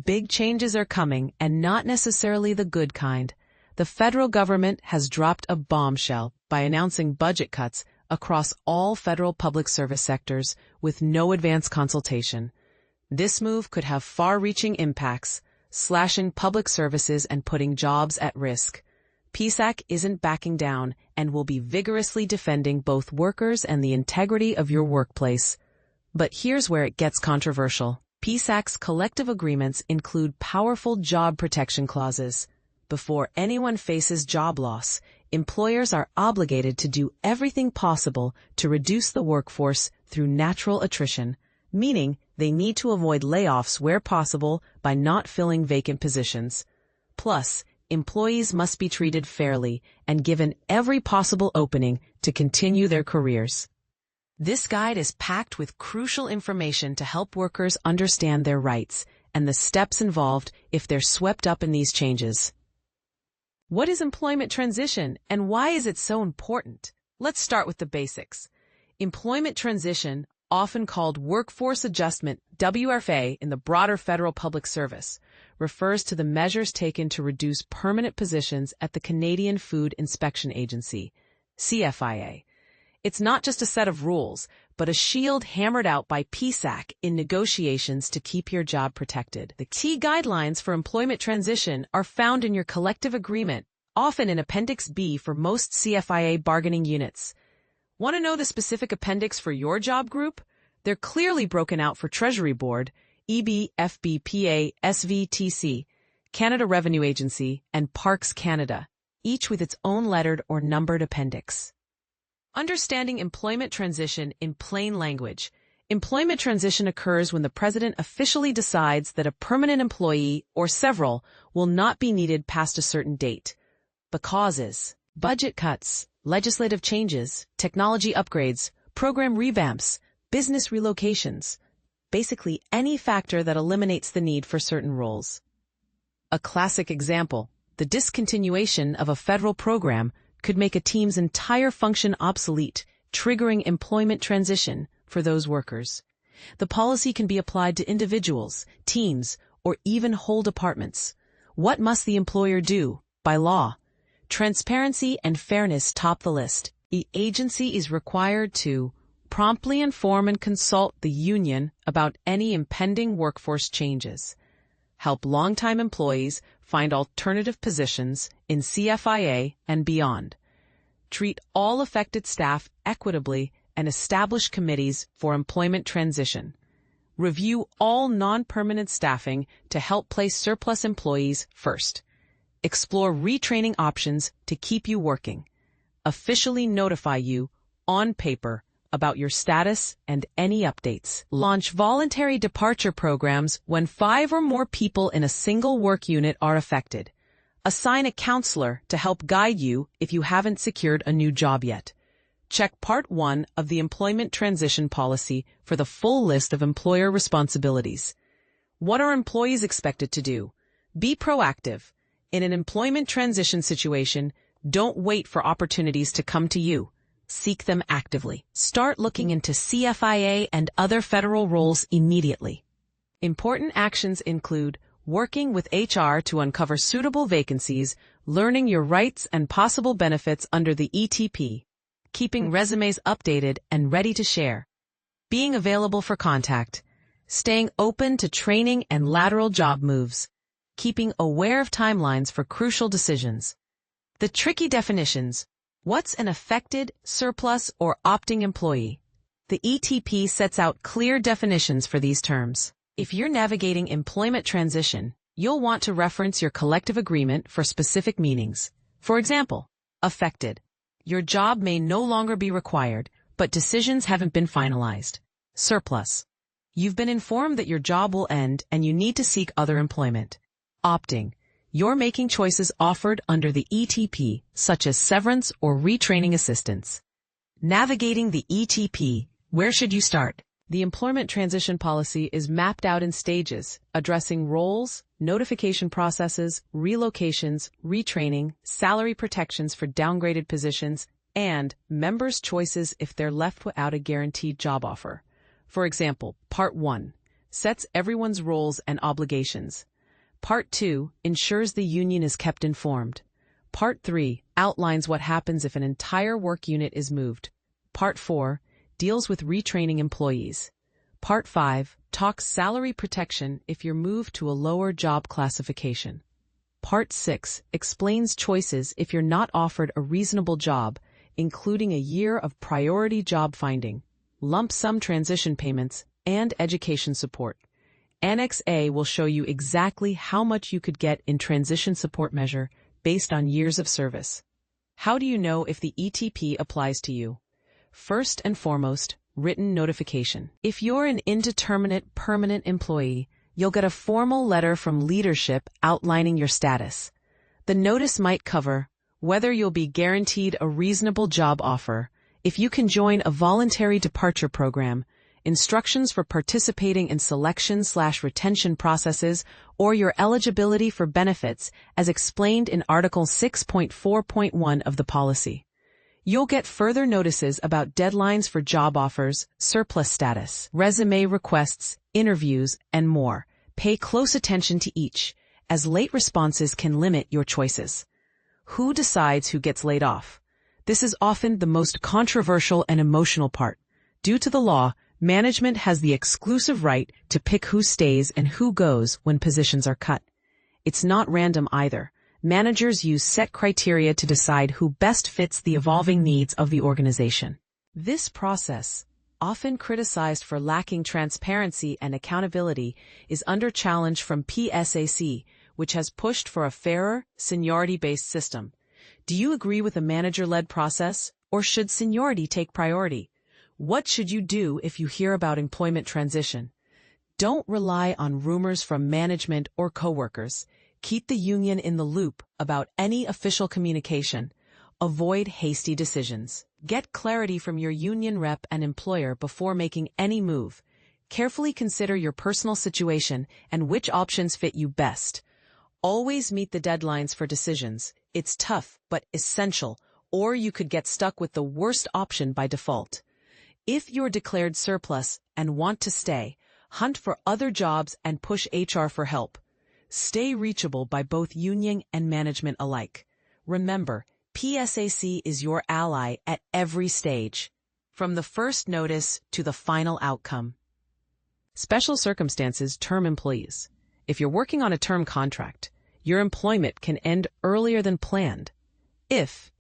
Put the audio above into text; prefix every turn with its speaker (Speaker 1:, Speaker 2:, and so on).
Speaker 1: Big changes are coming, and not necessarily the good kind. The federal government has dropped a bombshell by announcing budget cuts across all federal public service sectors with no advance consultation. This move could have far-reaching impacts, slashing public services and putting jobs at risk. PSAC isn't backing down and will be vigorously defending both workers and the integrity of your workplace. But here's where it gets controversial. PSAC's collective agreements include powerful job protection clauses. Before anyone faces job loss, employers are obligated to do everything possible to reduce the workforce through natural attrition, meaning they need to avoid layoffs where possible by not filling vacant positions. Plus, employees must be treated fairly and given every possible opening to continue their careers. This guide is packed with crucial information to help workers understand their rights and the steps involved if they're swept up in these changes. What is employment transition and why is it so important? Let's start with the basics. Employment transition, often called workforce adjustment, WFA, in the broader federal public service, refers to the measures taken to reduce permanent positions at the Canadian Food Inspection Agency, CFIA. It's not just a set of rules, but a shield hammered out by PSAC in negotiations to keep your job protected. The key guidelines for employment transition are found in your collective agreement, often in Appendix B for most CFIA bargaining units. Want to know the specific appendix for your job group? They're clearly broken out for Treasury Board, EB, FBPA, SVTC, Canada Revenue Agency, and Parks Canada, each with its own lettered or numbered appendix. Understanding employment transition in plain language. Employment transition occurs when the president officially decides that a permanent employee, or several, will not be needed past a certain date. The causes: budget cuts, legislative changes, technology upgrades, program revamps, business relocations. Basically any factor that eliminates the need for certain roles. A classic example: the discontinuation of a federal program could make a team's entire function obsolete, triggering employment transition for those workers. The policy can be applied to individuals, teams, or even whole departments. What must the employer do? By law, transparency and fairness top the list. The agency is required to promptly inform and consult the union about any impending workforce changes, help longtime employees find alternative positions in CFIA and beyond, treat all affected staff equitably and establish committees for employment transition, review all non-permanent staffing to help place surplus employees first, explore retraining options to keep you working, officially notify you, on paper, about your status and any updates. Launch voluntary departure programs when 5 or more people in a single work unit are affected. Assign a counselor to help guide you if you haven't secured a new job yet. Check Part 1 of the Employment Transition Policy for the full list of employer responsibilities. What are employees expected to do? Be proactive. In an employment transition situation, don't wait for opportunities to come to you. Seek them actively. Start looking into CFIA and other federal roles immediately. Important actions include working with HR to uncover suitable vacancies, learning your rights and possible benefits under the ETP, keeping resumes updated and ready to share, being available for contact, staying open to training and lateral job moves, keeping aware of timelines for crucial decisions. The tricky definitions. What's an affected, surplus, or opting employee? The ETP sets out clear definitions for these terms. If you're navigating employment transition, you'll want to reference your collective agreement for specific meanings. For example, affected. Your job may no longer be required, but decisions haven't been finalized. Surplus. You've been informed that your job will end and you need to seek other employment. Opting. You're making choices offered under the ETP, such as severance or retraining assistance. Navigating the ETP. Where should you start? The Employment Transition Policy is mapped out in stages, addressing roles, notification processes, relocations, retraining, salary protections for downgraded positions, and members' choices if they're left without a guaranteed job offer. For example, Part 1 sets everyone's roles and obligations. Part 2 ensures the union is kept informed. Part 3 outlines what happens if an entire work unit is moved. Part 4 deals with retraining employees. Part 5 talks salary protection if you're moved to a lower job classification. Part 6 explains choices if you're not offered a reasonable job, including a year of priority job finding, lump sum transition payments, and education support. Annex A will show you exactly how much you could get in transition support measure based on years of service. How do you know if the ETP applies to you? First and foremost, written notification. If you're an indeterminate permanent employee, you'll get a formal letter from leadership outlining your status. The notice might cover whether you'll be guaranteed a reasonable job offer, if you can join a voluntary departure program, instructions for participating in selection/retention processes, or your eligibility for benefits as explained in Article 6.4.1 of the policy. You'll get further notices about deadlines for job offers, surplus status, resume requests, interviews, and more. Pay close attention to each, as late responses can limit your choices. Who decides who gets laid off? This is often the most controversial and emotional part. Due to the law, management has the exclusive right to pick who stays and who goes when positions are cut. It's not random either. Managers use set criteria to decide who best fits the evolving needs of the organization. This process, often criticized for lacking transparency and accountability, is under challenge from PSAC, which has pushed for a fairer, seniority-based system. Do you agree with a manager-led process, or should seniority take priority? What should you do if you hear about employment transition? Don't rely on rumors from management or coworkers. Keep the union in the loop about any official communication. Avoid hasty decisions. Get clarity from your union rep and employer before making any move. Carefully consider your personal situation and which options fit you best. Always meet the deadlines for decisions. It's tough, but essential, or you could get stuck with the worst option by default. If you're declared surplus and want to stay, hunt for other jobs and push HR for help. Stay reachable by both union and management alike. Remember, PSAC is your ally at every stage, from the first notice to the final outcome. Special circumstances term employees. If you're working on a term contract, your employment can end earlier than planned. If,